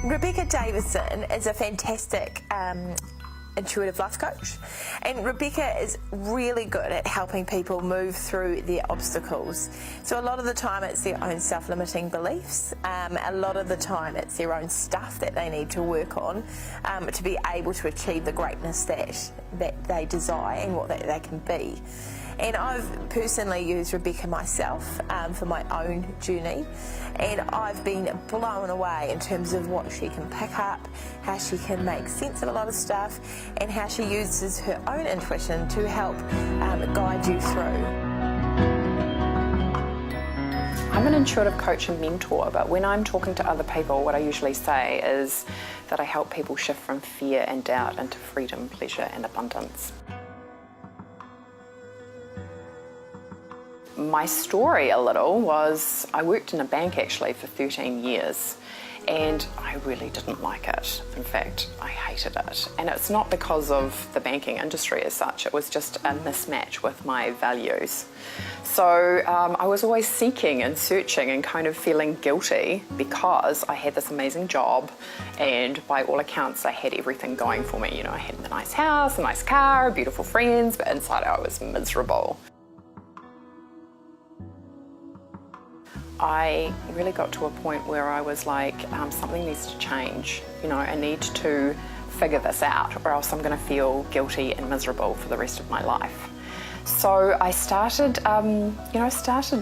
Rebecca Davison is a fantastic intuitive life coach, and Rebecca is really good at helping people move through their obstacles. So a lot of the time it's their own self-limiting beliefs, a lot of the time it's their own stuff that they need to work on to be able to achieve the greatness that they desire and what they can be. And I've personally used Rebecca myself for my own journey, and I've been blown away in terms of what she can pick up, how she can make sense of a lot of stuff, and how she uses her own intuition to help guide you through. I'm an intuitive coach and mentor, but when I'm talking to other people, what I usually say is that I help people shift from fear and doubt into freedom, pleasure and abundance. My story a little was I worked in a bank actually for 13 years, and I really didn't like it. In fact, I hated it. And it's not because of the banking industry as such, it was just a mismatch with my values. So I was always seeking and searching and kind of feeling guilty because I had this amazing job, and by all accounts I had everything going for me. You know, I had a nice house, a nice car, beautiful friends, but inside I was miserable. I really got to a point where I was like, something needs to change. You know, I need to figure this out or else I'm going to feel guilty and miserable for the rest of my life. So I started,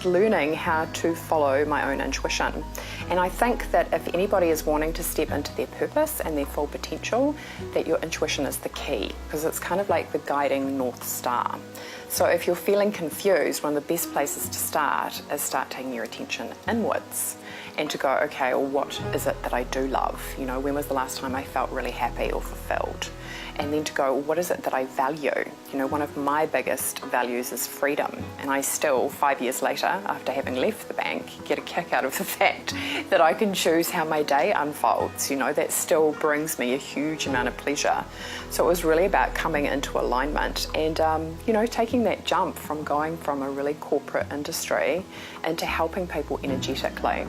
learning how to follow my own intuition. And I think that if anybody is wanting to step into their purpose and their full potential, that your intuition is the key, because it's kind of like the guiding North Star. So if you're feeling confused, one of the best places to start is start taking your attention inwards and to go, okay, well, what is it that I do love? You know, when was the last time I felt really happy or fulfilled? And then to go, well, what is it that I value? You know, one of my biggest values is freedom. And I still, 5 years later, after having left the bank, get a kick out of the fact that I can choose how my day unfolds. You know, that still brings me a huge amount of pleasure. So it was really about coming into alignment and, taking that jump from going from a really corporate industry into helping people energetically.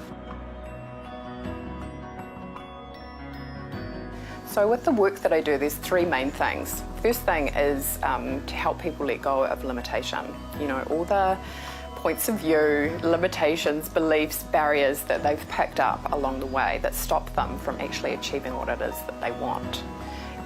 So with the work that I do, there's three main things. First thing is to help people let go of limitation. You know, all the points of view, limitations, beliefs, barriers that they've picked up along the way that stop them from actually achieving what it is that they want.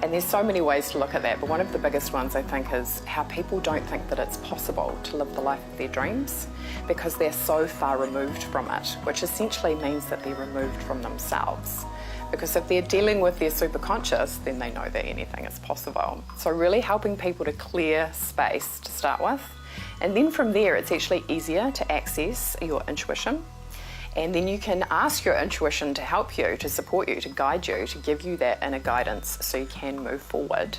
And there's so many ways to look at that, but one of the biggest ones I think is how people don't think that it's possible to live the life of their dreams because they're so far removed from it, which essentially means that they're removed from themselves. Because if they're dealing with their superconscious, then they know that anything is possible. So really helping people to clear space to start with. And then from there, it's actually easier to access your intuition. And then you can ask your intuition to help you, to support you, to guide you, to give you that inner guidance so you can move forward.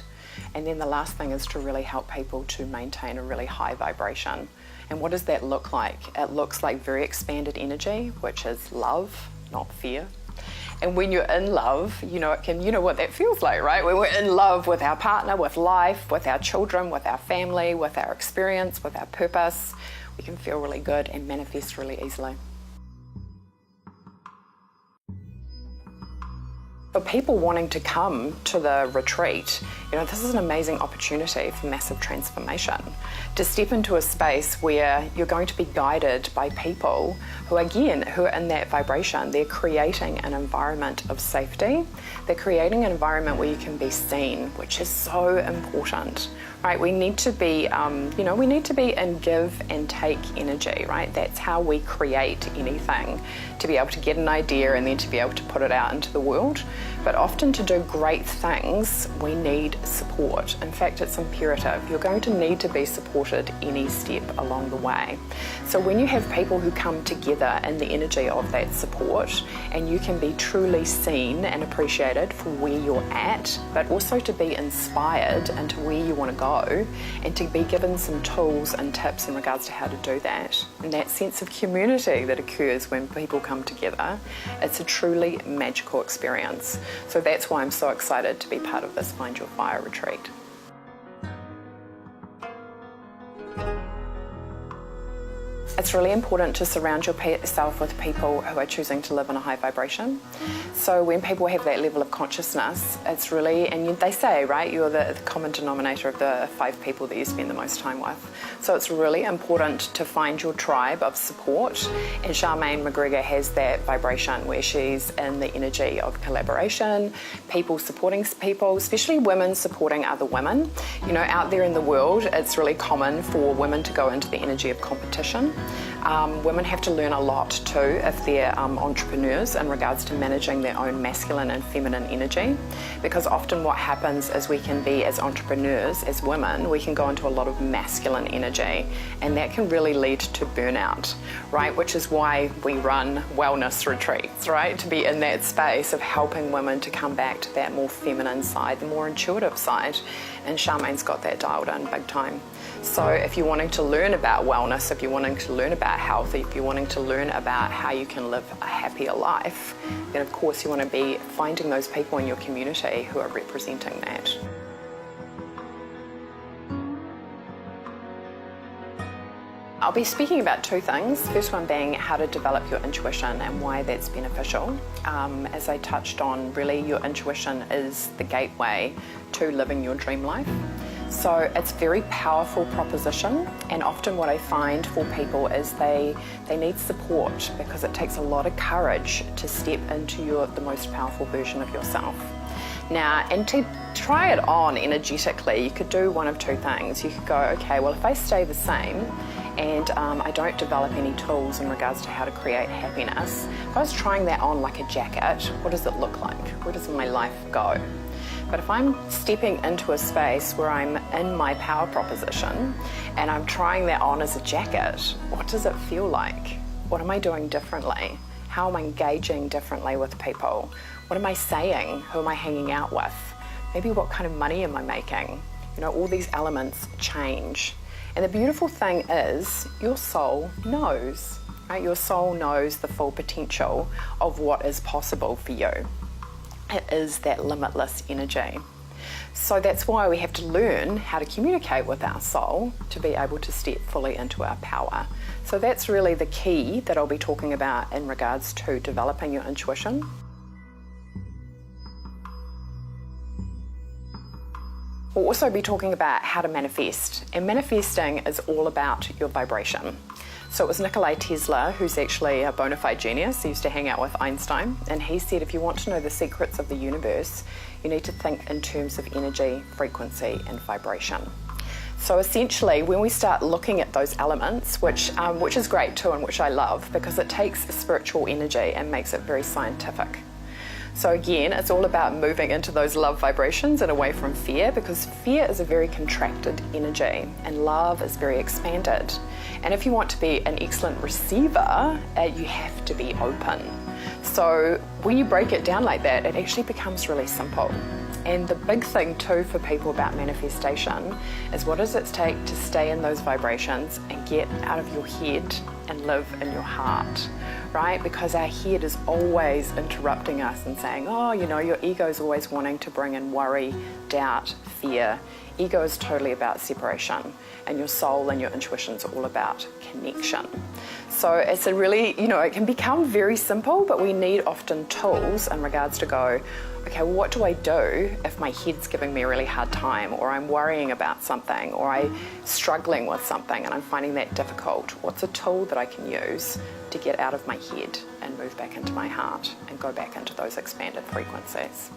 And then the last thing is to really help people to maintain a really high vibration. And what does that look like? It looks like very expanded energy, which is love, not fear. And when you're in love, you know what that feels like, right? When we're in love with our partner, with life, with our children, with our family, with our experience, with our purpose, we can feel really good and manifest really easily. For people wanting to come to the retreat, this is an amazing opportunity for massive transformation. To step into a space where you're going to be guided by people who are in that vibration. They're creating an environment of safety. They're creating an environment where you can be seen, which is so important, right? We need to be, we need to be in give and take energy, right? That's how we create anything, to be able to get an idea and then to be able to put it out into the world. But often to do great things, we need support. In fact, it's imperative. You're going to need to be supported any step along the way. So when you have people who come together in the energy of that support, and you can be truly seen and appreciated for where you're at, but also to be inspired into where you want to go, and to be given some tools and tips in regards to how to do that. And that sense of community that occurs when people come together, it's a truly magical experience. So that's why I'm so excited to be part of this Find Your Fire retreat. It's it's really important to surround yourself with people who are choosing to live in a high vibration. So when people have that level of consciousness, it's really, and they say, right, you're the common denominator of the 5 people that you spend the most time with. So it's really important to find your tribe of support, and Charmaine McGregor has that vibration where she's in the energy of collaboration, people supporting people, especially women supporting other women. You know, out there in the world, it's really common for women to go into the energy of competition. Women have to learn a lot too if they're entrepreneurs in regards to managing their own masculine and feminine energy, because often what happens is we can be, as entrepreneurs, as women, we can go into a lot of masculine energy, and that can really lead to burnout, right? Which is why we run wellness retreats, right? To be in that space of helping women to come back to that more feminine side, the more intuitive side, and Charmaine's got that dialed in big time. So if you're wanting to learn about wellness, if you're wanting to learn about health, if you're wanting to learn about how you can live a happier life, then of course you want to be finding those people in your community who are representing that. I'll be speaking about 2 things. First one being how to develop your intuition and why that's beneficial. As I touched on, really your intuition is the gateway to living your dream life. So it's a very powerful proposition, and often what I find for people is they need support, because it takes a lot of courage to step into the most powerful version of yourself. Now, and to try it on energetically, you could do one of 2 things. You could go, okay, well, if I stay the same and I don't develop any tools in regards to how to create happiness, if I was trying that on like a jacket, what does it look like? Where does my life go? But if I'm stepping into a space where I'm in my power proposition and I'm trying that on as a jacket, what does it feel like? What am I doing differently? How am I engaging differently with people? What am I saying? Who am I hanging out with? Maybe what kind of money am I making? You know, all these elements change. And the beautiful thing is your soul knows, right? Your soul knows the full potential of what is possible for you. It is that limitless energy. So that's why we have to learn how to communicate with our soul to be able to step fully into our power. So that's really the key that I'll be talking about in regards to developing your intuition. We'll also be talking about how to manifest, and manifesting is all about your vibration. So it was Nikola Tesla, who's actually a bona fide genius. He used to hang out with Einstein, and he said if you want to know the secrets of the universe, you need to think in terms of energy, frequency, and vibration. So essentially, when we start looking at those elements, which is great too, and which I love, because it takes spiritual energy and makes it very scientific. So again, it's all about moving into those love vibrations and away from fear, because fear is a very contracted energy and love is very expanded. And if you want to be an excellent receiver, you have to be open. So when you break it down like that, it actually becomes really simple. And the big thing too for people about manifestation is, what does it take to stay in those vibrations and get out of your head and live in your heart, right? Because our head is always interrupting us and saying, oh, you know, your ego is always wanting to bring in worry, doubt, fear. Ego is totally about separation, and your soul and your intuition is all about connection. So it's a really, you know, it can become very simple, but we need often tools in regards to go, okay, well, what do I do if my head's giving me a really hard time, or I'm worrying about something, or I'm struggling with something and I'm finding that difficult? What's a tool that I can use to get out of my head and move back into my heart and go back into those expanded frequencies?